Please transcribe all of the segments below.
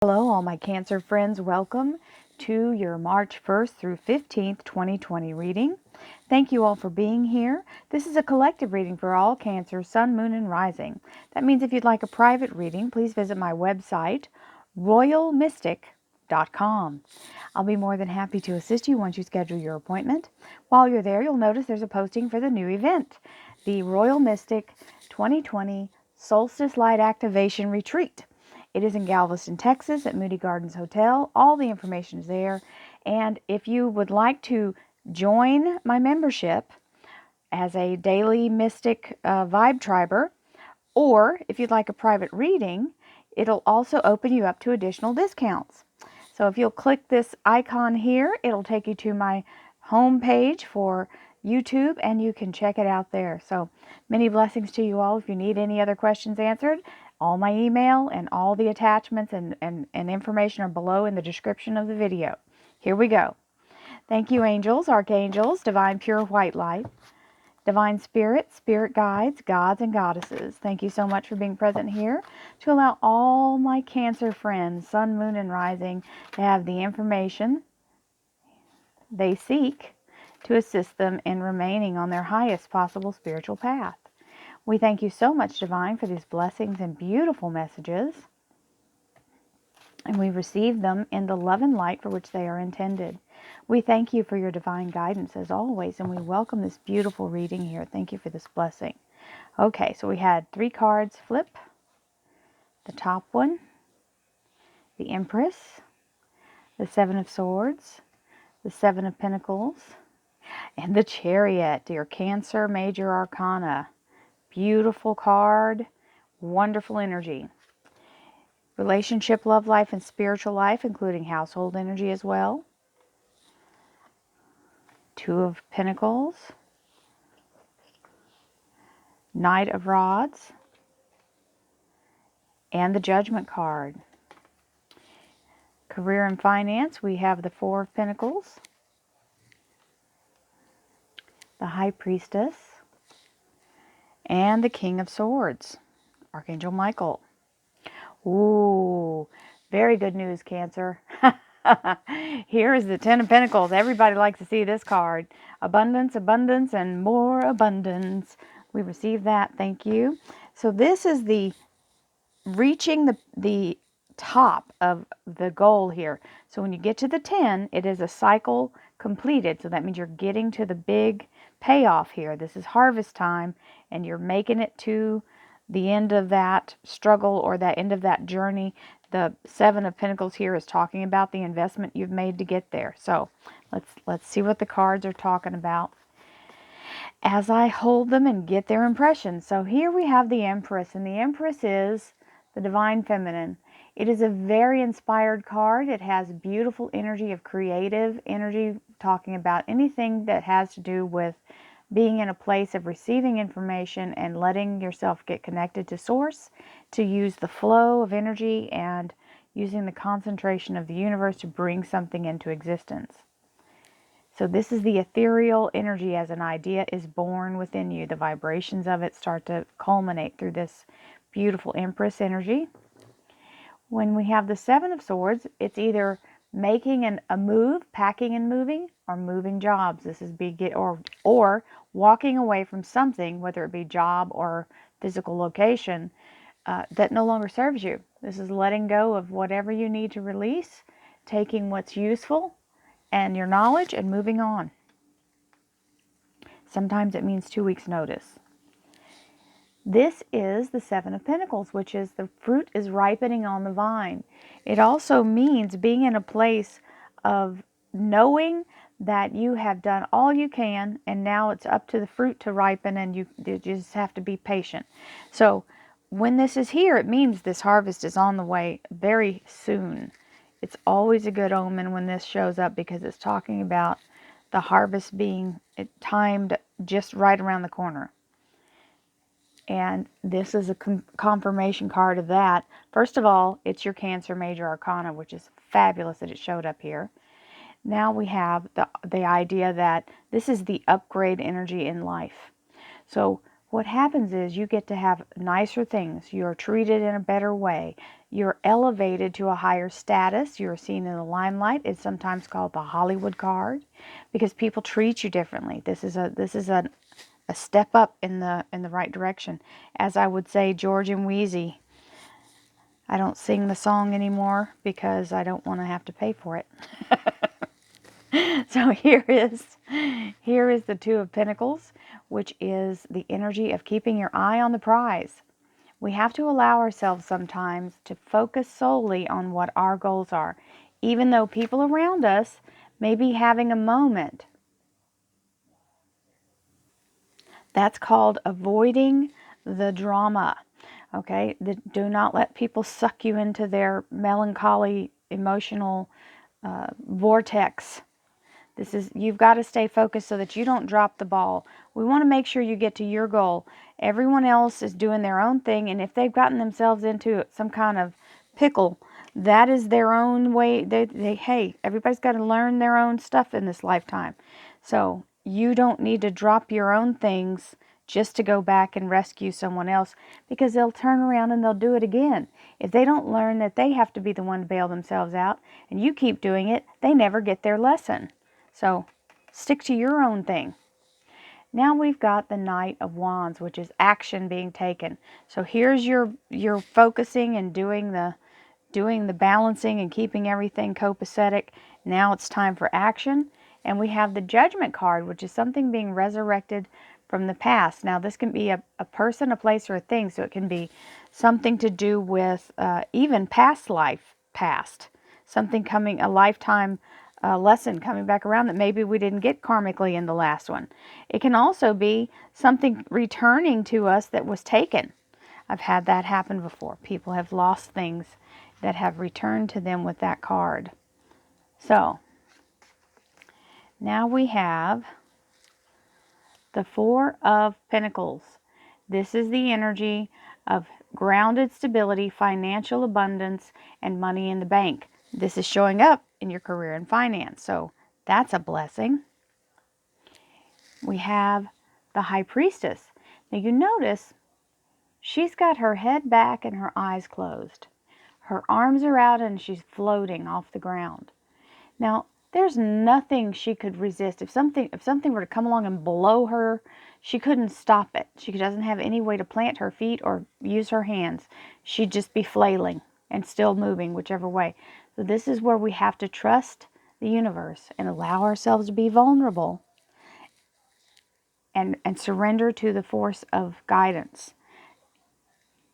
Hello, all my Cancer friends. Welcome to your March 1st through 15th, 2020 reading. Thank you all for being here. This is a collective reading for all Cancer, Sun, Moon, and Rising. That means if you'd like a private reading, please visit my website, royalmystic.com. I'll be more than happy to assist you once you schedule your appointment. While you're there, you'll notice there's a posting for the new event, the Royal Mystic 2020 Solstice Light Activation Retreat. It is in Galveston, Texas at Moody Gardens Hotel. All the information is there. And if you would like to join my membership as a daily mystic vibe triber, or if you'd like a private reading, it'll also open you up to additional discounts. So if you'll click this icon here, it'll take you to my home page for YouTube, and you can check it out there. So many blessings to you all. If you need any other questions answered, all my email and all the attachments and information are below in the description of the video. Here we go. Thank you, angels, archangels, divine pure white light, divine spirit, spirit guides, gods and goddesses. Thank you so much for being present here to allow all my Cancer friends, Sun, Moon, and Rising, to have the information they seek to assist them in remaining on their highest possible spiritual path. We thank you so much, Divine, for these blessings and beautiful messages, and we receive them in the love and light for which they are intended. We thank you for your divine guidance as always, and we welcome this beautiful reading here. Thank you for this blessing. Okay, so we had 3 cards flip. The top one, the Empress, the 7 of Swords, the 7 of Pentacles, and the Chariot, your Cancer Major Arcana. Beautiful card, wonderful energy. Relationship, love life, and spiritual life, including household energy as well. 2 of Pentacles, Knight of Rods, and the Judgment card. Career and finance, we have the 4 of Pentacles, the High Priestess, and the King of Swords, Archangel Michael. Ooh, very good news, Cancer. Here is the 10 of Pentacles. Everybody likes to see this card. Abundance, abundance, and more abundance. We received that. Thank you. So this is the reaching the top of the goal here. So when you get to the 10, it is a cycle completed. So that means you're getting to the big payoff here. This is harvest time, and you're making it to the end of that struggle or that end of that journey. The 7 of Pentacles here is talking about the investment you've made to get there. So let's see what the cards are talking about as I hold them and get their impressions. So here we have the Empress, and the Empress is the Divine Feminine. It is a very inspired card. It has beautiful energy of creative energy, talking about anything that has to do with being in a place of receiving information and letting yourself get connected to source, to use the flow of energy and using the concentration of the universe to bring something into existence. So this is the ethereal energy as an idea is born within you. The vibrations of it start to culminate through this beautiful Empress energy. When we have the 7 of Swords, it's either making a move, packing and moving, or moving jobs. This is or walking away from something, whether it be job or physical location, that no longer serves you. This is letting go of whatever you need to release, taking what's useful and your knowledge and moving on. Sometimes it means 2 weeks notice. This is the 7 of Pentacles, which is the fruit is ripening on the vine. It also means being in a place of knowing that you have done all you can, and now it's up to the fruit to ripen, and you just have to be patient. So when this is here, it means this harvest is on the way very soon. It's always a good omen when this shows up, because it's talking about the harvest being timed just right around the corner. And this is a confirmation card of that. First of all, it's your Cancer Major Arcana, which is fabulous that it showed up here. Now we have the idea that this is the upgrade energy in life. So what happens is you get to have nicer things. You're treated in a better way. You're elevated to a higher status. You're seen in the limelight. It's sometimes called the Hollywood card because people treat you differently. This is a step up in the right direction. As I would say, George and Wheezy. I don't sing the song anymore because I don't want to have to pay for it. So here is the Two of Pentacles, which is the energy of keeping your eye on the prize. We have to allow ourselves sometimes to focus solely on what our goals are, even though people around us may be having a moment. That's called avoiding the drama. Okay? Do not let people suck you into their melancholy, emotional vortex. You've got to stay focused so that you don't drop the ball. We want to make sure you get to your goal. Everyone else is doing their own thing, and if they've gotten themselves into some kind of pickle, that is their own way. Hey, everybody's got to learn their own stuff in this lifetime. So you don't need to drop your own things just to go back and rescue someone else, because they'll turn around and they'll do it again. If they don't learn that they have to be the one to bail themselves out, and you keep doing it, they never get their lesson. So stick to your own thing. Now we've got the Knight of Wands, which is action being taken. So here's your focusing and doing the balancing and keeping everything copacetic. Now it's time for action. And we have the Judgment card, which is something being resurrected from the past. Now this can be a person, a place, or a thing. So it can be something to do with even past. Something coming, a lifetime lesson coming back around that maybe we didn't get karmically in the last one. It can also be something returning to us that was taken. I've had that happen before. People have lost things that have returned to them with that card. So now we have the Four of Pentacles. This is the energy of grounded stability, financial abundance, and money in the bank. This is showing up in your career and finance. So that's a blessing. We have the High Priestess. Now you notice she's got her head back and her eyes closed. Her arms are out and she's floating off the ground. Now, there's nothing she could resist. If something were to come along and blow her, she couldn't stop it. She doesn't have any way to plant her feet or use her hands. She'd just be flailing and still moving whichever way. So this is where we have to trust the universe and allow ourselves to be vulnerable and surrender to the force of guidance.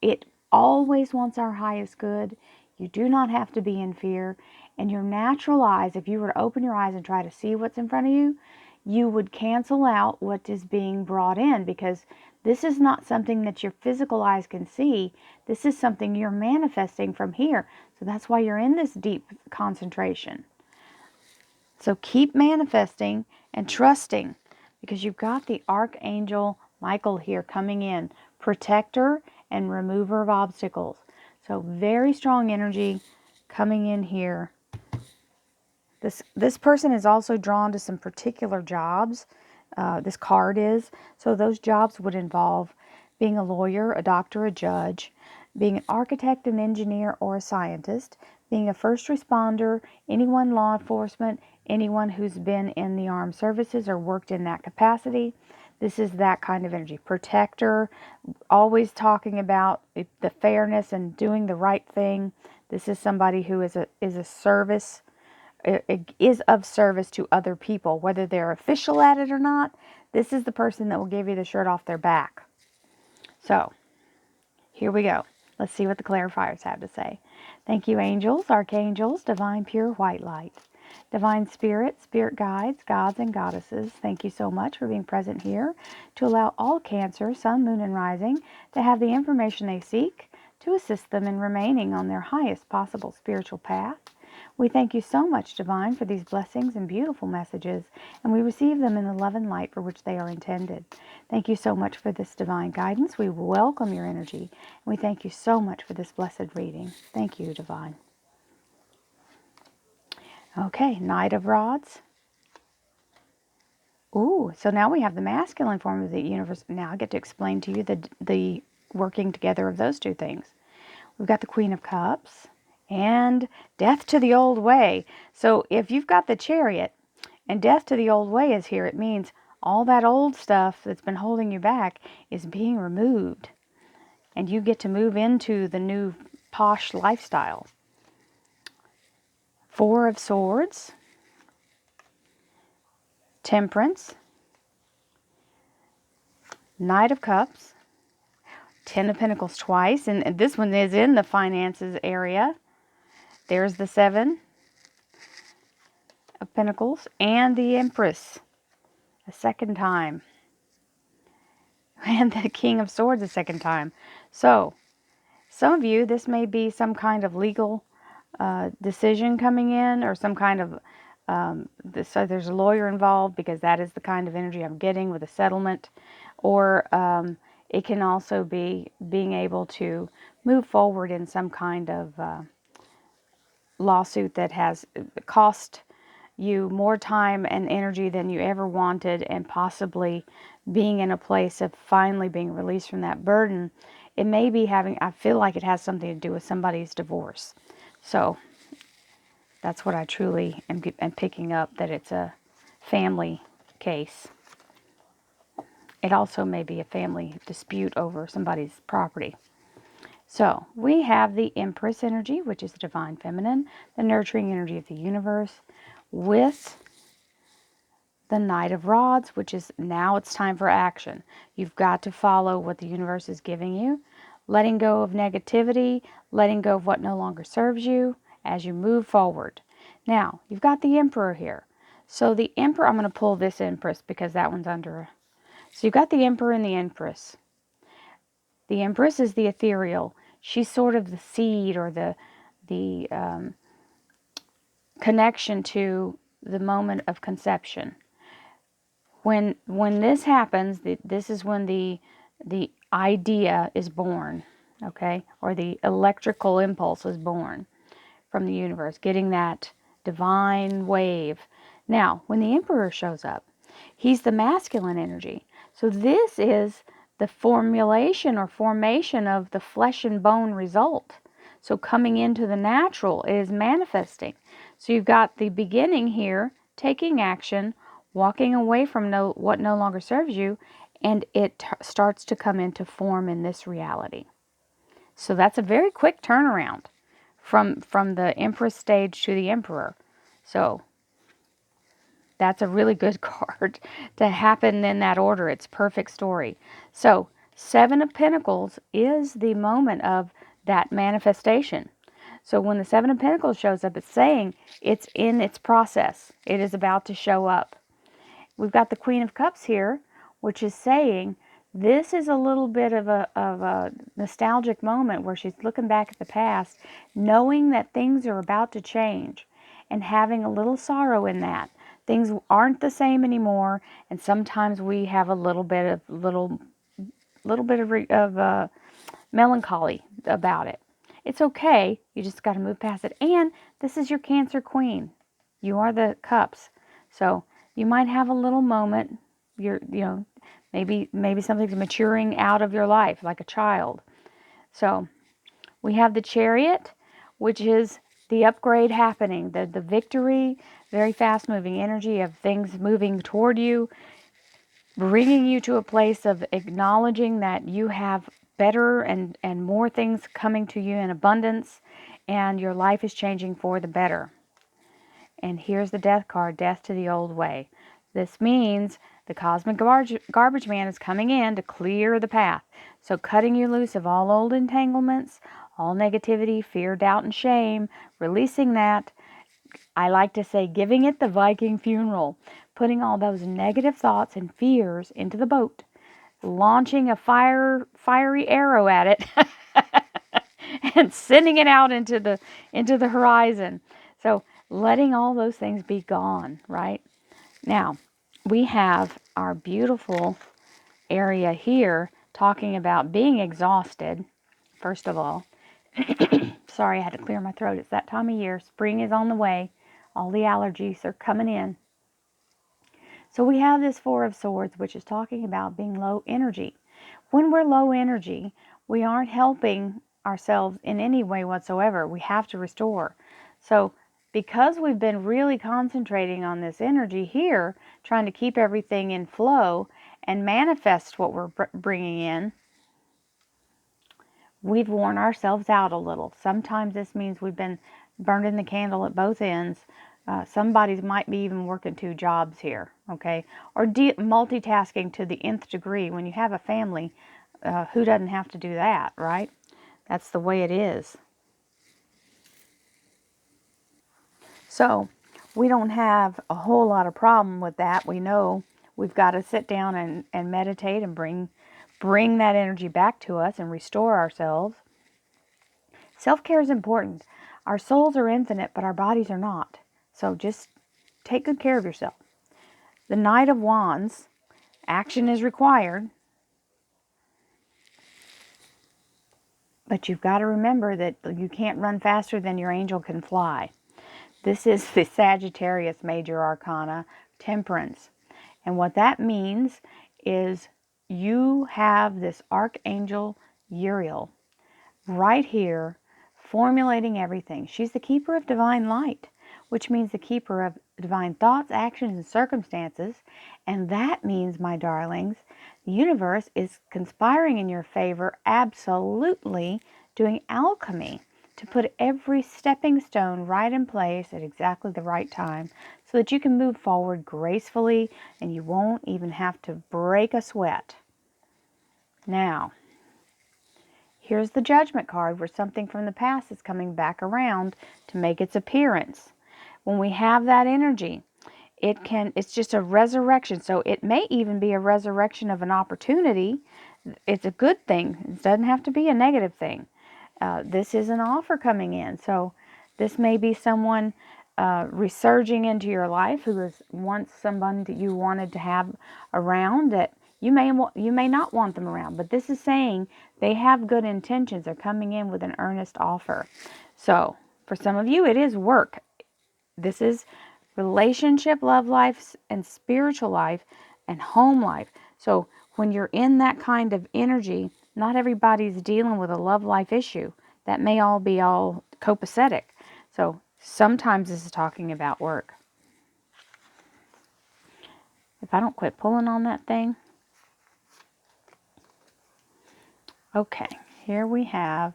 It always wants our highest good. You do not have to be in fear. And your natural eyes, if you were to open your eyes and try to see what's in front of you, you would cancel out what is being brought in, because this is not something that your physical eyes can see. This is something you're manifesting from here. So that's why you're in this deep concentration. So keep manifesting and trusting, because you've got the Archangel Michael here coming in, protector and remover of obstacles. So very strong energy coming in here. This person is also drawn to some particular jobs. This card is. So those jobs would involve being a lawyer, a doctor, a judge, being an architect, an engineer, or a scientist, being a first responder, anyone law enforcement, anyone who's been in the armed services or worked in that capacity. This is that kind of energy. Protector, always talking about the fairness and doing the right thing. This is somebody who is a service, is of service to other people, whether they're official at it or not. This is the person that will give you the shirt off their back. So, here we go. Let's see what the clarifiers have to say. Thank you, angels, archangels, divine pure white light, divine spirit, spirit guides, gods and goddesses. Thank you so much for being present here to allow all Cancer, Sun, Moon, and Rising to have the information they seek to assist them in remaining on their highest possible spiritual path. We thank you so much, Divine, for these blessings and beautiful messages, and we receive them in the love and light for which they are intended. Thank you so much for this divine guidance. We welcome your energy, and we thank you so much for this blessed reading. Thank you, Divine. Okay, Knight of Rods. Ooh, so now we have the masculine form of the universe. Now I get to explain to you the working together of those two things. We've got the Queen of Cups and death to the old way. So if you've got the Chariot and death to the old way is here, it means all that old stuff that's been holding you back is being removed. And you get to move into the new posh lifestyle. Four of Swords, Temperance, Knight of Cups, Ten of Pentacles twice, and this one is in the finances area. There's the Seven of Pentacles and the Empress a second time. And the King of Swords a second time. So, some of you, this may be some kind of legal decision coming in, or some kind of, so there's a lawyer involved, because that is the kind of energy I'm getting with a settlement. Or it can also be being able to move forward in some kind of lawsuit that has cost you more time and energy than you ever wanted, and possibly being in a place of finally being released from that burden. It may be having, I feel like it has something to do with somebody's divorce. So that's what I truly am picking up, that it's a family case. It also may be a family dispute over somebody's property. So we have the Empress energy, which is the divine feminine, the nurturing energy of the universe, with the Knight of Rods, which is now it's time for action. You've got to follow what the universe is giving you, letting go of negativity, letting go of what no longer serves you as you move forward. Now, you've got the Emperor here. So the Emperor, I'm going to pull this Empress because that one's under. So you've got the Emperor and the Empress. The Empress is the ethereal. She's sort of the seed, or the connection to the moment of conception. When this happens, this is when the idea is born, okay? Or the electrical impulse is born from the universe, getting that divine wave. Now, when the Emperor shows up, he's the masculine energy. So this is the formulation or formation of the flesh and bone result. So coming into the natural, it is manifesting. So you've got the beginning here, taking action, walking away from what no longer serves you, and it starts to come into form in this reality. So that's a very quick turnaround from the Empress stage to the Emperor. So that's a really good card to happen in that order. It's a perfect story. So Seven of Pentacles is the moment of that manifestation. So when the Seven of Pentacles shows up, it's saying it's in its process. It is about to show up. We've got the Queen of Cups here, which is saying this is a little bit of a nostalgic moment where she's looking back at the past, knowing that things are about to change, and having a little sorrow in that. Things aren't the same anymore, and sometimes we have a little bit of melancholy about it. It's okay. You just got to move past it. And this is your Cancer Queen. You are the Cups. So you might have a little moment. Maybe something's maturing out of your life like a child. So we have the Chariot, which is the upgrade happening, the victory, very fast moving energy of things moving toward you, bringing you to a place of acknowledging that you have better and more things coming to you in abundance, and your life is changing for the better. And here's the Death card, death to the old way. This means the cosmic garbage man is coming in to clear the path. So cutting you loose of all old entanglements, all negativity, fear, doubt, and shame, releasing that. I like to say giving it the Viking funeral, putting all those negative thoughts and fears into the boat, launching a fiery arrow at it and sending it out into the horizon. So letting all those things be gone, right? Now, we have our beautiful area here talking about being exhausted, first of all. Sorry, I had to clear my throat. It's that time of year. Spring is on the way. All the allergies are coming in. So we have this Four of Swords, which is talking about being low energy. When we're low energy, we aren't helping ourselves in any way whatsoever. We have to restore. So because we've been really concentrating on this energy here, trying to keep everything in flow and manifest what we're bringing in, we've worn ourselves out a little. Sometimes this means we've been burning the candle at both ends. Somebody might be even working two jobs here, okay? Or multitasking to the nth degree. When you have a family, who doesn't have to do that, right? That's the way it is. So we don't have a whole lot of problem with that. We know we've got to sit down and meditate and bring that energy back to us and restore ourselves. Self-care is important. Our souls are infinite, but our bodies are not. So just take good care of yourself. The Knight of Wands, action is required. But you've got to remember that you can't run faster than your angel can fly. This is the Sagittarius Major Arcana, Temperance. And what that means is you have this Archangel Uriel right here formulating everything. She's the keeper of divine light, which means the keeper of divine thoughts, actions, and circumstances. And that means, my darlings, the universe is conspiring in your favor, absolutely doing alchemy to put every stepping stone right in place at exactly the right time so that you can move forward gracefully and you won't even have to break a sweat. Now, here's the Judgment card where something from the past is coming back around to make its appearance. When we have that energy, it's just a resurrection. So it may even be a resurrection of an opportunity. It's a good thing. It doesn't have to be a negative thing. This is an offer coming in. So this may be someone resurging into your life who was once someone that you wanted to have around that you may not want them around. But this is saying they have good intentions. They're coming in with an earnest offer. So for some of you, it is work. This is relationship, love life, and spiritual life, and home life. So when you're in that kind of energy, not everybody's dealing with a love life issue. That may all be copacetic. So sometimes this is talking about work. If I don't quit pulling on that thing. Okay, here we have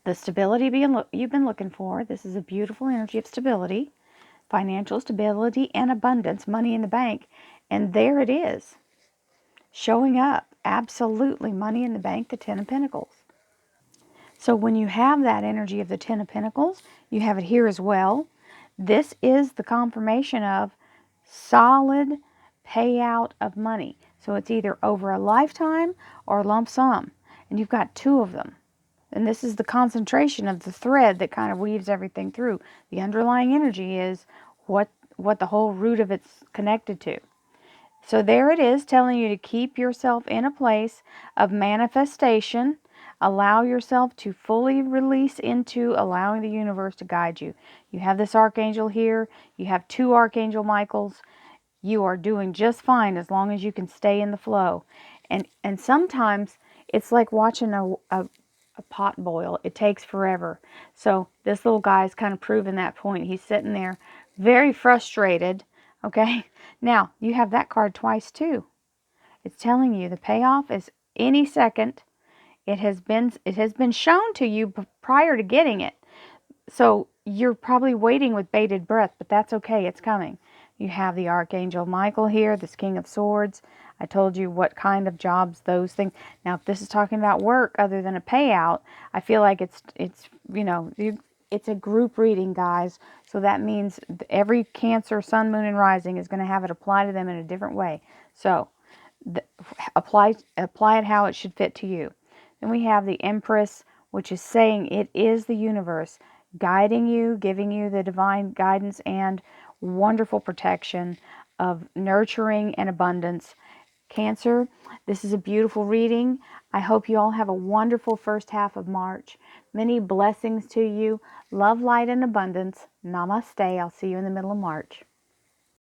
the stability you've been looking for. This is a beautiful energy of stability, financial stability, and abundance, money in the bank. And there it is, showing up. Absolutely, money in the bank, the Ten of Pentacles. So when you have that energy of the Ten of Pentacles, you have it here as well. This is the confirmation of solid payout of money. So it's either over a lifetime or lump sum. And you've got two of them. And this is the concentration of the thread that kind of weaves everything through. The underlying energy is what the whole root of it's connected to. So there it is, telling you to keep yourself in a place of manifestation. Allow yourself to fully release into allowing the universe to guide you. You have this archangel here. You have two Archangel Michaels. You are doing just fine as long as you can stay in the flow. And sometimes it's like watching a pot boil. It takes forever. So this little guy's kind of proving that point. He's sitting there very frustrated. Okay, now you have that card twice too. It's telling you the payoff is any second. It has been shown to you prior to getting it. So you're probably waiting with bated breath, but that's okay. It's coming. You have the Archangel Michael here, this King of Swords. I told you what kind of jobs, those things. Now, if this is talking about work other than a payout, I feel like it's it's a group reading, guys. So that means every Cancer, Sun, Moon, and Rising is going to have it apply to them in a different way. So apply it how it should fit to you. Then we have the Empress, which is saying it is the universe guiding you, giving you the divine guidance and wonderful protection of nurturing and abundance. Cancer, this is a beautiful reading. I hope you all have a wonderful first half of March. Many blessings to you. Love, light, and abundance. Namaste. I'll see you in the middle of March.